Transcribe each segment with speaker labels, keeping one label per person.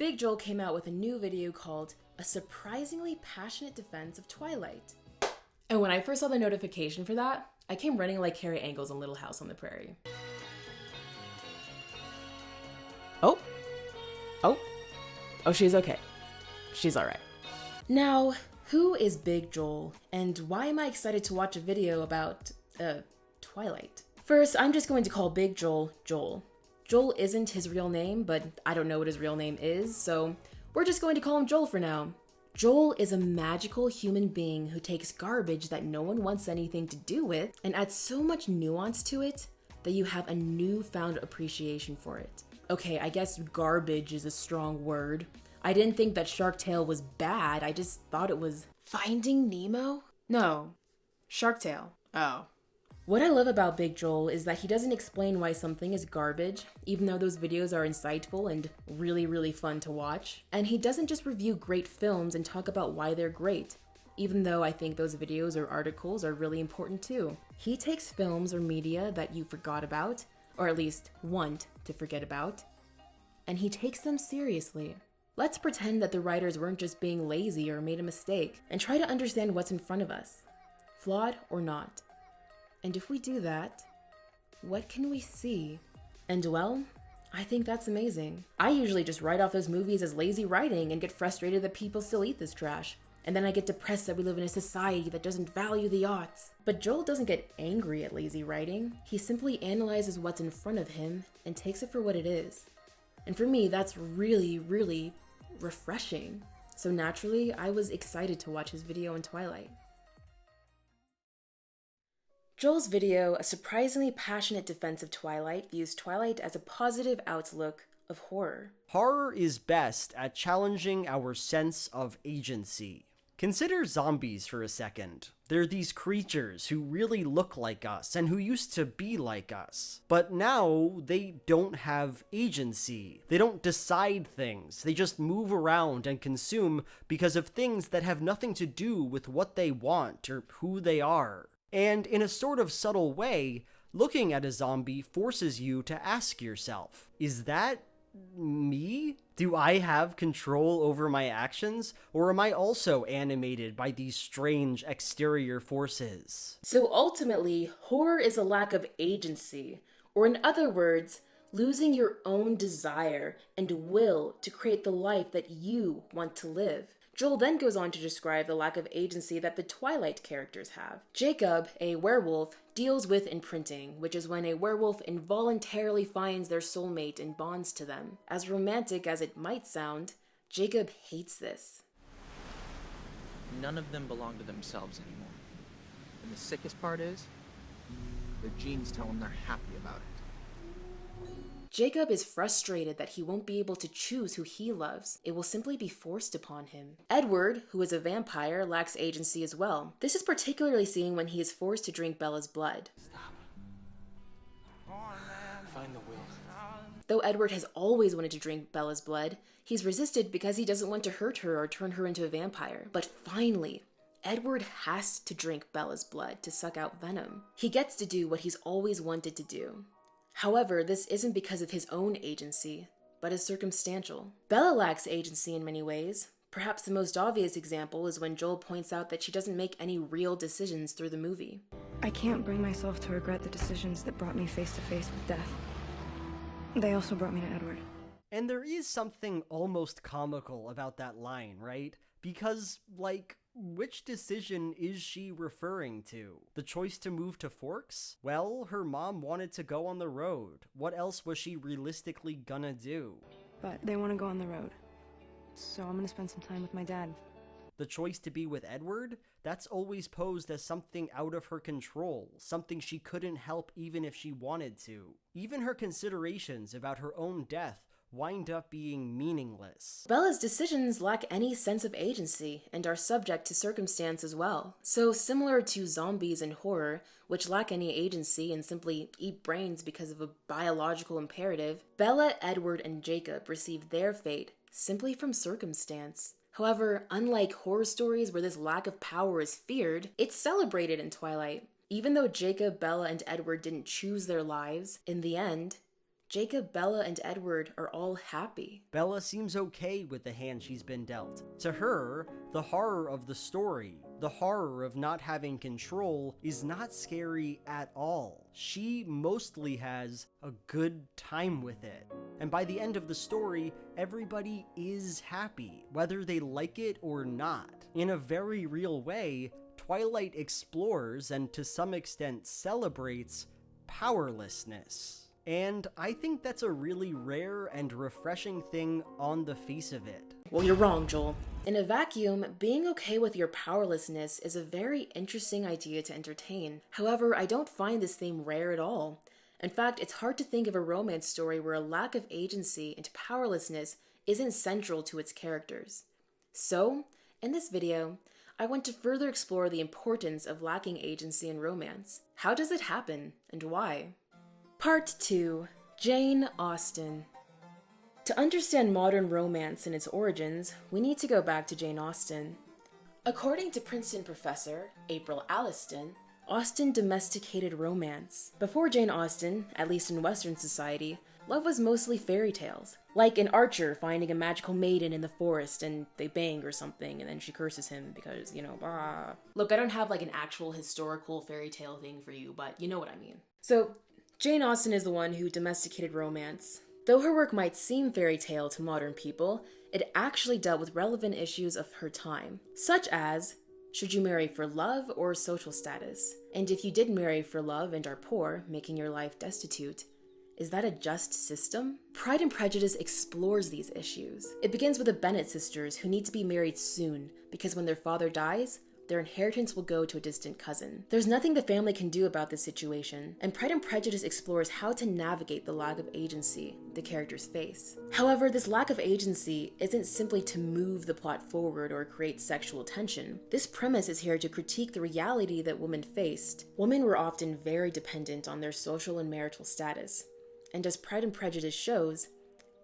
Speaker 1: BigJoel came out with a new video called A Surprisingly Passionate Defense of Twilight. And when I first saw the notification for that, I came running like Carrie Angles in Little House on the Prairie. Oh, she's okay. She's alright. Now, who is BigJoel, and why am I excited to watch a video about, Twilight? First, I'm just going to call BigJoel Joel. Joel isn't his real name, but I don't know what his real name is, so we're just going to call him Joel for now. Joel is a magical human being who takes garbage that no one wants anything to do with and adds so much nuance to it that you have a newfound appreciation for it. Okay, I guess garbage is a strong word. I didn't think that Shark Tale was bad, I just thought it was Finding Nemo? No, Shark Tale. Oh. What I love about BigJoel is that he doesn't explain why something is garbage, even though those videos are insightful and really fun to watch. And he doesn't just review great films and talk about why they're great, even though I think those videos or articles are really important too. He takes films or media that you forgot about, or at least want to forget about, and he takes them seriously. Let's pretend that the writers weren't just being lazy or made a mistake, and try to understand what's in front of us, flawed or not. And if we do that, what can we see? And well, I think that's amazing. I usually just write off those movies as lazy writing and get frustrated that people still eat this trash. And then I get depressed that we live in a society that doesn't value the arts. But Joel doesn't get angry at lazy writing. He simply analyzes what's in front of him and takes it for what it is. And for me, that's really refreshing. So naturally, I was excited to watch his video on Twilight. Joel's video, A Surprisingly Passionate Defense of Twilight, views Twilight as a positive outlook of horror.
Speaker 2: Horror is best at challenging our sense of agency. Consider zombies for a second. They're these creatures who really look like us and who used to be like us. But now they don't have agency. They don't decide things. They just move around and consume because of things that have nothing to do with what they want or who they are. And in a sort of subtle way, looking at a zombie forces you to ask yourself, is that me? Do I have control over my actions? Or am I also animated by these strange exterior forces?
Speaker 1: So ultimately, horror is a lack of agency, or in other words, losing your own desire and will to create the life that you want to live. Joel then goes on to describe the lack of agency that the Twilight characters have. Jacob, a werewolf, deals with imprinting, which is when a werewolf involuntarily finds their soulmate and bonds to them. As romantic as it might sound, Jacob hates this.
Speaker 3: None of them belong to themselves anymore. And the sickest part is, their genes tell them they're happy about it.
Speaker 1: Jacob is frustrated that he won't be able to choose who he loves. It will simply be forced upon him. Edward, who is a vampire, lacks agency as well. This is particularly seen when he is forced to drink Bella's blood.
Speaker 3: Stop. Find the will.
Speaker 1: Though Edward has always wanted to drink Bella's blood, he's resisted because he doesn't want to hurt her or turn her into a vampire. But finally, Edward has to drink Bella's blood to suck out venom. He gets to do what he's always wanted to do. However, this isn't because of his own agency, but is circumstantial. Bella lacks agency in many ways. Perhaps the most obvious example is when Joel points out that she doesn't make any real decisions through the movie.
Speaker 4: I can't bring myself to regret the decisions that brought me face to face with death. They also brought me to Edward.
Speaker 2: And there is something almost comical about that line, right? Because, which decision is she referring to? The choice to move to Forks? Well, her mom wanted to go on the road. What else was she realistically gonna do?
Speaker 4: But they want to go on the road. So I'm gonna spend some time with my dad.
Speaker 2: The choice to be with Edward? That's always posed as something out of her control, something she couldn't help even if she wanted to. Even her considerations about her own death wind up being meaningless.
Speaker 1: Bella's decisions lack any sense of agency and are subject to circumstance as well. So similar to zombies in horror, which lack any agency and simply eat brains because of a biological imperative, Bella, Edward, and Jacob receive their fate simply from circumstance. However, unlike horror stories where this lack of power is feared, it's celebrated in Twilight. Even though Jacob, Bella, and Edward didn't choose their lives, in the end, Jacob, Bella, and Edward are all happy.
Speaker 2: Bella seems okay with the hand she's been dealt. To her, the horror of the story, the horror of not having control, is not scary at all. She mostly has a good time with it. And by the end of the story, everybody is happy, whether they like it or not. In a very real way, Twilight explores and to some extent celebrates powerlessness. And I think that's a really rare and refreshing thing on the face of it.
Speaker 1: Well, you're wrong, Joel. In a vacuum, being okay with your powerlessness is a very interesting idea to entertain. However, I don't find this theme rare at all. In fact, it's hard to think of a romance story where a lack of agency and powerlessness isn't central to its characters. So, in this video, I want to further explore the importance of lacking agency in romance. How does it happen, and why? Part 2. Jane Austen. To understand modern romance and its origins, we need to go back to Jane Austen. According to Princeton professor April Alliston, Austen domesticated romance. Before Jane Austen, at least in Western society, love was mostly fairy tales. Like an archer finding a magical maiden in the forest and they bang or something and then she curses him because, blah. Look, I don't have like an actual historical fairy tale thing for you, but you know what I mean. So, Jane Austen is the one who domesticated romance. Though her work might seem fairy tale to modern people, it actually dealt with relevant issues of her time, such as, should you marry for love or social status? And if you did marry for love and are poor, making your life destitute, is that a just system? Pride and Prejudice explores these issues. It begins with the Bennet sisters who need to be married soon because when their father dies, their inheritance will go to a distant cousin. There's nothing the family can do about this situation, and Pride and Prejudice explores how to navigate the lack of agency the characters face. However, this lack of agency isn't simply to move the plot forward or create sexual tension. This premise is here to critique the reality that women faced. Women were often very dependent on their social and marital status, and as Pride and Prejudice shows,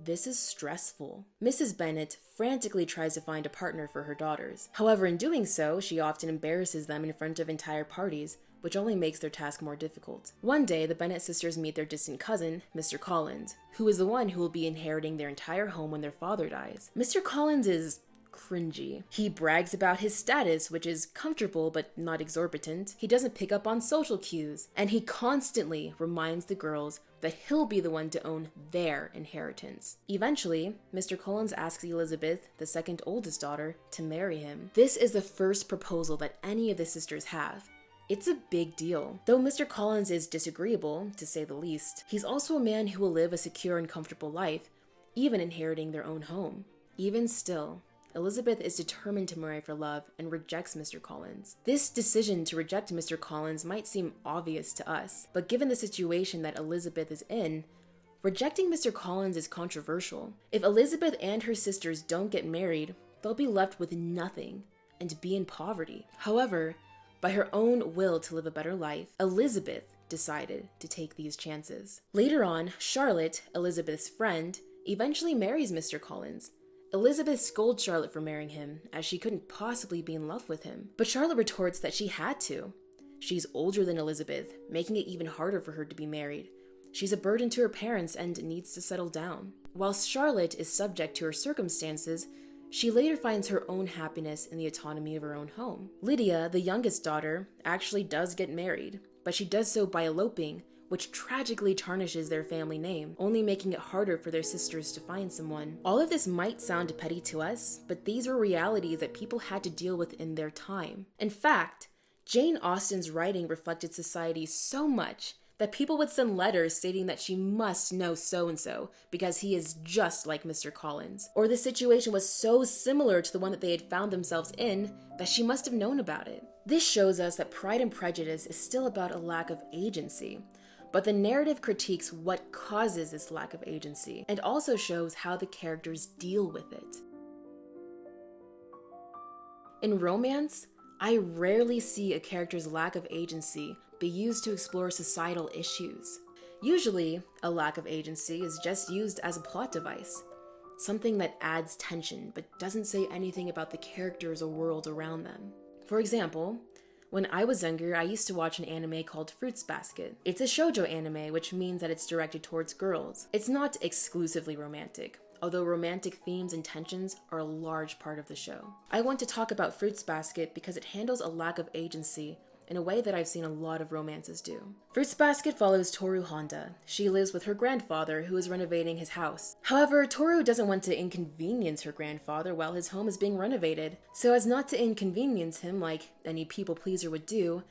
Speaker 1: this is stressful. Mrs. Bennet frantically tries to find a partner for her daughters. However, in doing so, she often embarrasses them in front of entire parties, which only makes their task more difficult. One day, the Bennet sisters meet their distant cousin, Mr. Collins, who is the one who will be inheriting their entire home when their father dies. Mr. Collins is cringy. He brags about his status, which is comfortable but not exorbitant. He doesn't pick up on social cues, and he constantly reminds the girls that he'll be the one to own their inheritance. Eventually, Mr. Collins asks Elizabeth, the second oldest daughter, to marry him. This is the first proposal that any of the sisters have. It's a big deal. Though Mr. Collins is disagreeable, to say the least, he's also a man who will live a secure and comfortable life, even inheriting their own home. Even still, Elizabeth is determined to marry for love and rejects Mr. Collins. This decision to reject Mr. Collins might seem obvious to us, but given the situation that Elizabeth is in, rejecting Mr. Collins is controversial. If Elizabeth and her sisters don't get married, they'll be left with nothing and be in poverty. However, by her own will to live a better life, Elizabeth decided to take these chances. Later on, Charlotte, Elizabeth's friend, eventually marries Mr. Collins. Elizabeth scolds Charlotte for marrying him, as she couldn't possibly be in love with him. But Charlotte retorts that she had to. She's older than Elizabeth, making it even harder for her to be married. She's a burden to her parents and needs to settle down. Whilst Charlotte is subject to her circumstances, she later finds her own happiness in the autonomy of her own home. Lydia, the youngest daughter, actually does get married, but she does so by eloping, which tragically tarnishes their family name, only making it harder for their sisters to find someone. All of this might sound petty to us, but these were realities that people had to deal with in their time. In fact, Jane Austen's writing reflected society so much that people would send letters stating that she must know so-and-so because he is just like Mr. Collins. Or the situation was so similar to the one that they had found themselves in that she must have known about it. This shows us that Pride and Prejudice is still about a lack of agency. But the narrative critiques what causes this lack of agency, and also shows how the characters deal with it. In romance, I rarely see a character's lack of agency be used to explore societal issues. Usually, a lack of agency is just used as a plot device, something that adds tension but doesn't say anything about the characters or world around them. For example, When I was younger, I used to watch an anime called Fruits Basket. It's a shoujo anime, which means that it's directed towards girls. It's not exclusively romantic, although romantic themes and tensions are a large part of the show. I want to talk about Fruits Basket because it handles a lack of agency in a way that I've seen a lot of romances do. Fruits Basket follows Toru Honda. She lives with her grandfather, who is renovating his house. However, Toru doesn't want to inconvenience her grandfather while his home is being renovated. So as not to inconvenience him like any people pleaser would do,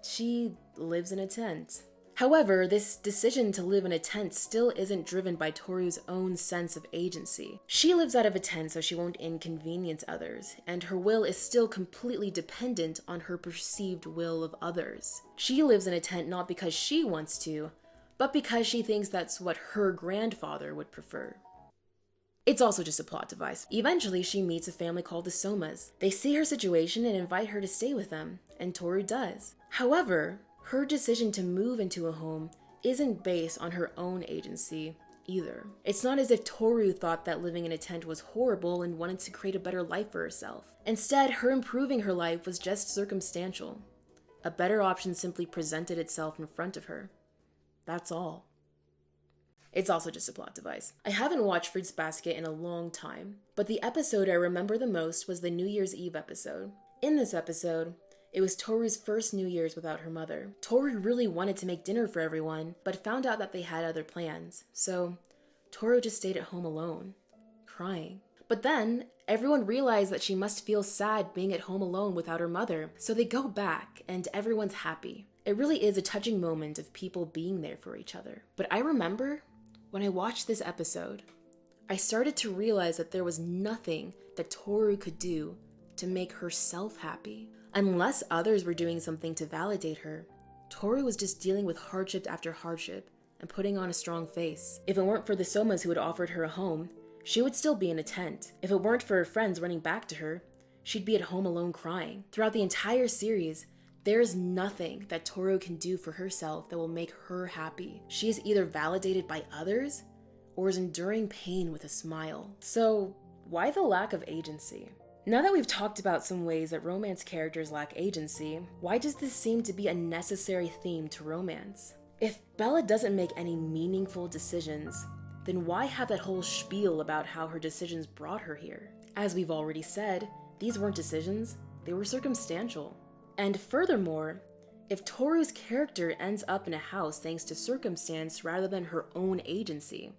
Speaker 1: she lives in a tent. However, this decision to live in a tent still isn't driven by Toru's own sense of agency. She lives out of a tent so she won't inconvenience others, and her will is still completely dependent on her perceived will of others. She lives in a tent not because she wants to, but because she thinks that's what her grandfather would prefer. It's also just a plot device. Eventually, she meets a family called the Somas. They see her situation and invite her to stay with them, and Toru does. However, her decision to move into a home isn't based on her own agency either. It's not as if Toru thought that living in a tent was horrible and wanted to create a better life for herself. Instead, her improving her life was just circumstantial. A better option simply presented itself in front of her. That's all. It's also just a plot device. I haven't watched Fruits Basket in a long time, but the episode I remember the most was the New Year's Eve episode. In this episode, it was Toru's first New Year's without her mother. Toru really wanted to make dinner for everyone, but found out that they had other plans. So Toru just stayed at home alone, crying. But then everyone realized that she must feel sad being at home alone without her mother. So they go back and everyone's happy. It really is a touching moment of people being there for each other. But I remember when I watched this episode, I started to realize that there was nothing that Toru could do to make herself happy. Unless others were doing something to validate her, Toru was just dealing with hardship after hardship and putting on a strong face. If it weren't for the Somas who had offered her a home, she would still be in a tent. If it weren't for her friends running back to her, she'd be at home alone crying. Throughout the entire series, there is nothing that Toru can do for herself that will make her happy. She is either validated by others or is enduring pain with a smile. So why the lack of agency? Now that we've talked about some ways that romance characters lack agency, why does this seem to be a necessary theme to romance? If Bella doesn't make any meaningful decisions, then why have that whole spiel about how her decisions brought her here? As we've already said, these weren't decisions, they were circumstantial. And furthermore, if Toru's character ends up in a house thanks to circumstance rather than her own agency,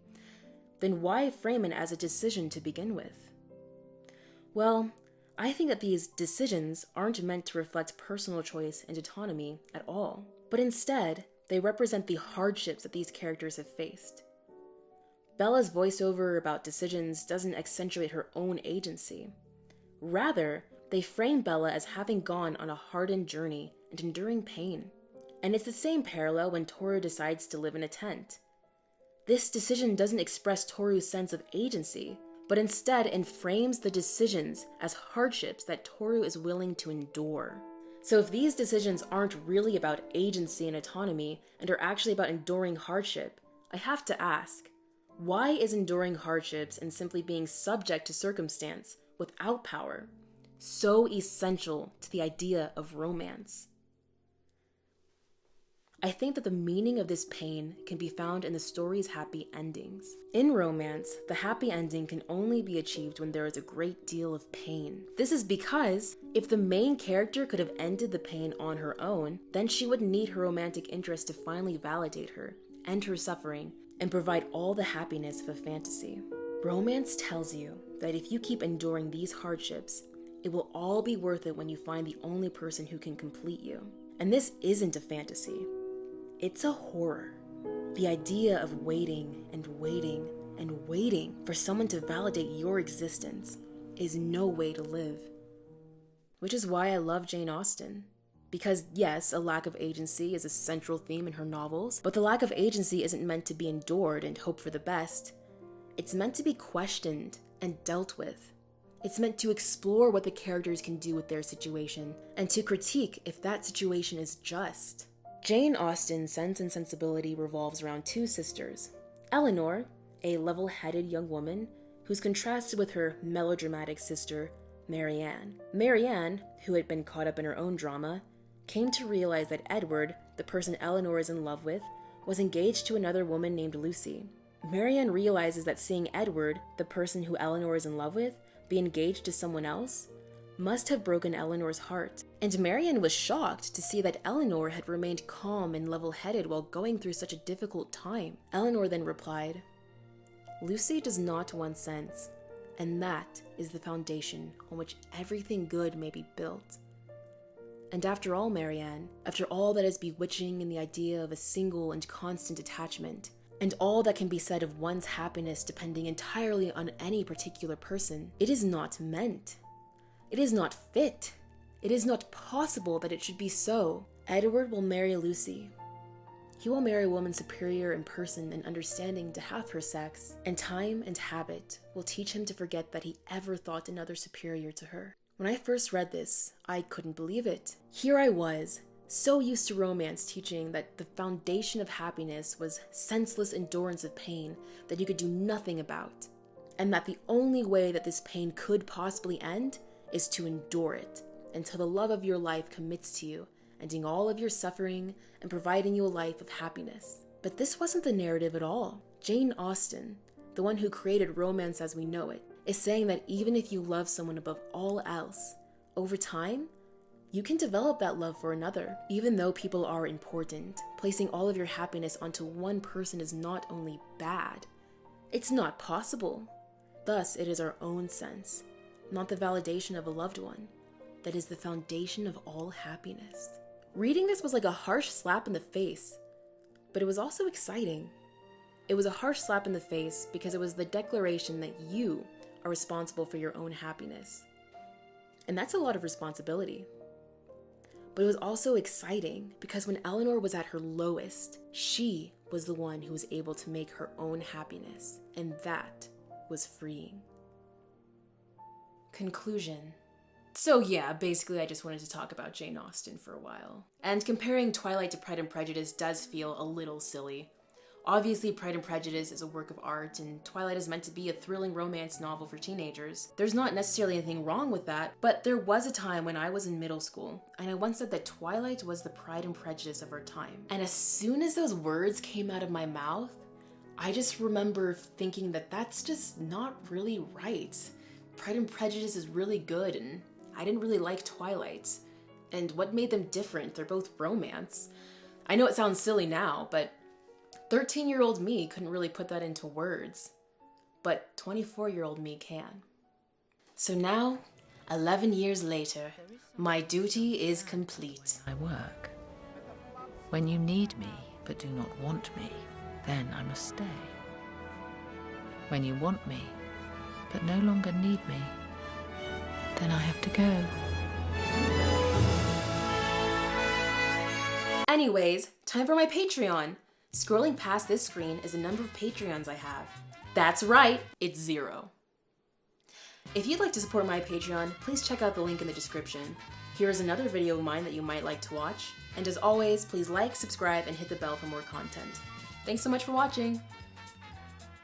Speaker 1: then why frame it as a decision to begin with? Well, I think that these decisions aren't meant to reflect personal choice and autonomy at all, but instead, they represent the hardships that these characters have faced. Bella's voiceover about decisions doesn't accentuate her own agency. Rather, they frame Bella as having gone on a hardened journey and enduring pain. And it's the same parallel when Toru decides to live in a tent. This decision doesn't express Toru's sense of agency, but instead frames the decisions as hardships that Toru is willing to endure. So if these decisions aren't really about agency and autonomy and are actually about enduring hardship, I have to ask, why is enduring hardships and simply being subject to circumstance without power so essential to the idea of romance? I think that the meaning of this pain can be found in the story's happy endings. In romance, the happy ending can only be achieved when there is a great deal of pain. This is because if the main character could have ended the pain on her own, then she wouldn't need her romantic interest to finally validate her, end her suffering, and provide all the happiness of a fantasy. Romance tells you that if you keep enduring these hardships, it will all be worth it when you find the only person who can complete you. And this isn't a fantasy. It's a horror. The idea of waiting and waiting and waiting for someone to validate your existence is no way to live. Which is why I love Jane Austen. Because yes, a lack of agency is a central theme in her novels, but the lack of agency isn't meant to be endured and hope for the best. It's meant to be questioned and dealt with. It's meant to explore what the characters can do with their situation, and to critique if that situation is just. Jane Austen's Sense and Sensibility revolves around two sisters. Eleanor, a level-headed young woman who's contrasted with her melodramatic sister, Marianne. Marianne, who had been caught up in her own drama, came to realize that Edward, the person Eleanor is in love with, was engaged to another woman named Lucy. Marianne realizes that seeing Edward, the person who Eleanor is in love with, be engaged to someone else must have broken Eleanor's heart. And Marianne was shocked to see that Eleanor had remained calm and level-headed while going through such a difficult time. Eleanor then replied, "Lucy does not want sense, and that is the foundation on which everything good may be built. And after all, Marianne, after all that is bewitching in the idea of a single and constant attachment, and all that can be said of one's happiness depending entirely on any particular person, it is not meant. It is not fit. It is not possible that it should be so. Edward will marry Lucy. He will marry a woman superior in person and understanding to half her sex, and time and habit will teach him to forget that he ever thought another superior to her." When I first read this, I couldn't believe it. Here I was, so used to romance teaching that the foundation of happiness was senseless endurance of pain that you could do nothing about, and that the only way that this pain could possibly end is to endure it until the love of your life commits to you, ending all of your suffering and providing you a life of happiness. But this wasn't the narrative at all. Jane Austen, the one who created romance as we know it, is saying that even if you love someone above all else, over time, you can develop that love for another. Even though people are important, placing all of your happiness onto one person is not only bad, it's not possible. Thus, it is our own sense, not the validation of a loved one, that is the foundation of all happiness. Reading this was like a harsh slap in the face, but it was also exciting. It was a harsh slap in the face because it was the declaration that you are responsible for your own happiness. And that's a lot of responsibility. But it was also exciting because when Eleanor was at her lowest, she was the one who was able to make her own happiness, and that was freeing. Conclusion. So yeah, basically I just wanted to talk about Jane Austen for a while. And comparing Twilight to Pride and Prejudice does feel a little silly. Obviously, Pride and Prejudice is a work of art, and Twilight is meant to be a thrilling romance novel for teenagers. There's not necessarily anything wrong with that, but there was a time when I was in middle school, and I once said that Twilight was the Pride and Prejudice of our time. And as soon as those words came out of my mouth, I just remember thinking that that's just not really right. Pride and Prejudice is really good, and I didn't really like Twilight. And what made them different? They're both romance. I know it sounds silly now, but 13-year-old me couldn't really put that into words, but 24-year-old me can. So now, 11 years later, my duty is complete.
Speaker 5: I work. When you need me, but do not want me, then I must stay. When you want me, but no longer need me, then I have to go.
Speaker 1: Anyways, time for my Patreon. Scrolling past this screen is the number of Patreons I have. That's right, it's 0. If you'd like to support my Patreon, please check out the link in the description. Here is another video of mine that you might like to watch. And as always, please like, subscribe, and hit the bell for more content. Thanks so much for watching!